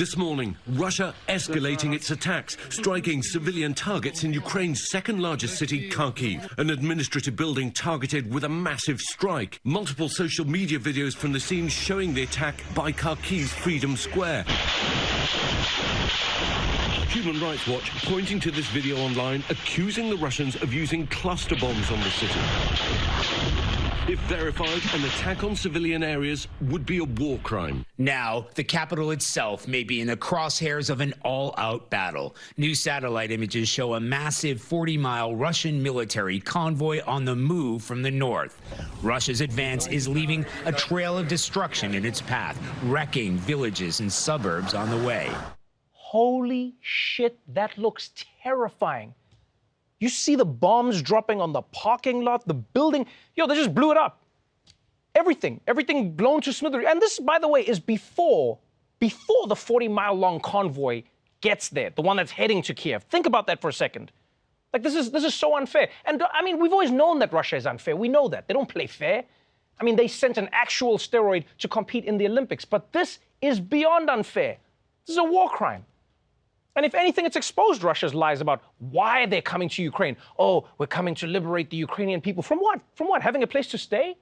This morning, Russia escalating its attacks, striking civilian targets in Ukraine's second-largest city, Kharkiv, an administrative building targeted with a massive strike. Multiple social media videos from the scene showing the attack by Kharkiv's Freedom Square. Human Rights Watch pointing to this video online, accusing the Russians of using cluster bombs on the city. If verified, an attack on civilian areas would be a war crime. Now, the capital itself may be in the crosshairs of an all-out battle. New satellite images show a massive 40-mile Russian military convoy on the move from the north. Russia's advance is leaving a trail of destruction in its path, wrecking villages and suburbs on the way. Holy shit, that looks terrifying. You see the bombs dropping on the parking lot, the building. Yo, they just blew it up. Everything blown to smithereens. And this, by the way, is before the 40-mile long convoy gets there, the one that's heading to Kiev. Think about that for a second. Like, this is so unfair. And I mean, we've always known that Russia is unfair. We know that. They don't play fair. I mean, they sent an actual steroid to compete in the Olympics. But this is beyond unfair. This is a war crime. And if anything, it's exposed Russia's lies about why they're coming to Ukraine. Oh, we're coming to liberate the Ukrainian people. From what? From what? Having a place to stay?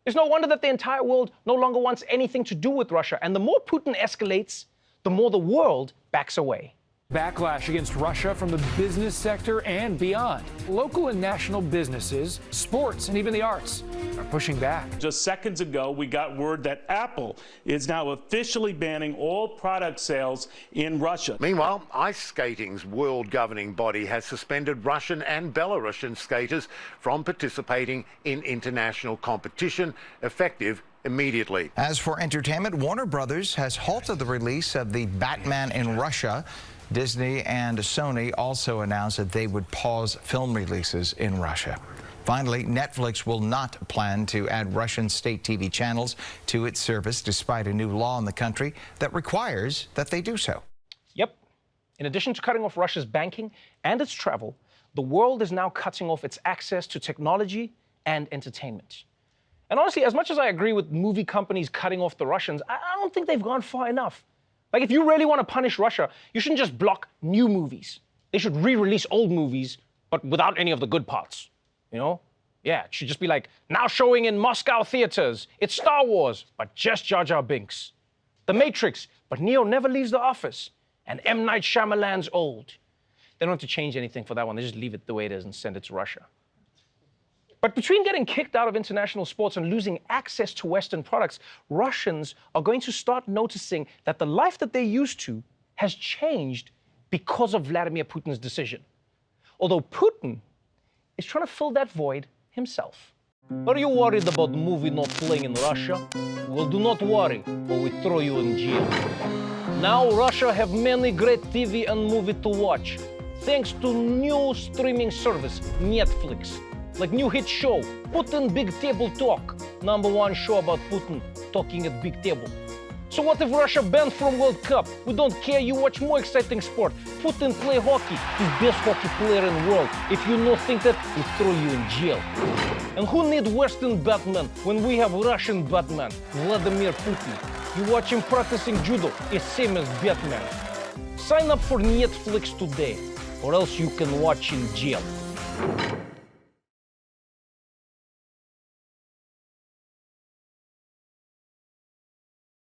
It's no wonder that the entire world no longer wants anything to do with Russia. And the more Putin escalates, the more the world backs away. Backlash against Russia from the business sector and beyond. Local and national businesses, sports, and even the arts are pushing back. Just seconds ago, we got word that Apple is now officially banning all product sales in Russia. Meanwhile, ice skating's world governing body has suspended Russian and Belarusian skaters from participating in international competition, effective immediately. As for entertainment, Warner Brothers has halted the release of the Batman in Russia. Disney and Sony also announced that they would pause film releases in Russia. Finally, Netflix will not plan to add Russian state TV channels to its service, despite a new law in the country that requires that they do so. Yep. In addition to cutting off Russia's banking and its travel, the world is now cutting off its access to technology and entertainment. And honestly, as much as I agree with movie companies cutting off the Russians, I don't think they've gone far enough. Like, if you really want to punish Russia, you shouldn't just block new movies. They should re-release old movies, but without any of the good parts, you know? Yeah, it should just be like, now showing in Moscow theaters, it's Star Wars, but just Jar Jar Binks. The Matrix, but Neo never leaves the office. And M. Night Shyamalan's old. They don't have to change anything for that one. They just leave it the way it is and send it to Russia. But between getting kicked out of international sports and losing access to Western products, Russians are going to start noticing that the life that they're used to has changed because of Vladimir Putin's decision. Although Putin is trying to fill that void himself. Are you worried about the movie not playing in Russia? Well, do not worry, or we throw you in jail. Now Russia have many great TV and movie to watch, thanks to new streaming service, Netflix. Like new hit show, Putin Big Table Talk. #1 show about Putin talking at big table. So what if Russia banned from World Cup? We don't care, you watch more exciting sport. Putin play hockey, he's best hockey player in the world. If you don't think that, we throw you in jail. And who need Western Batman when we have Russian Batman, Vladimir Putin? You watch him practicing judo, it's same as Batman. Sign up for Netflix today, or else you can watch in jail.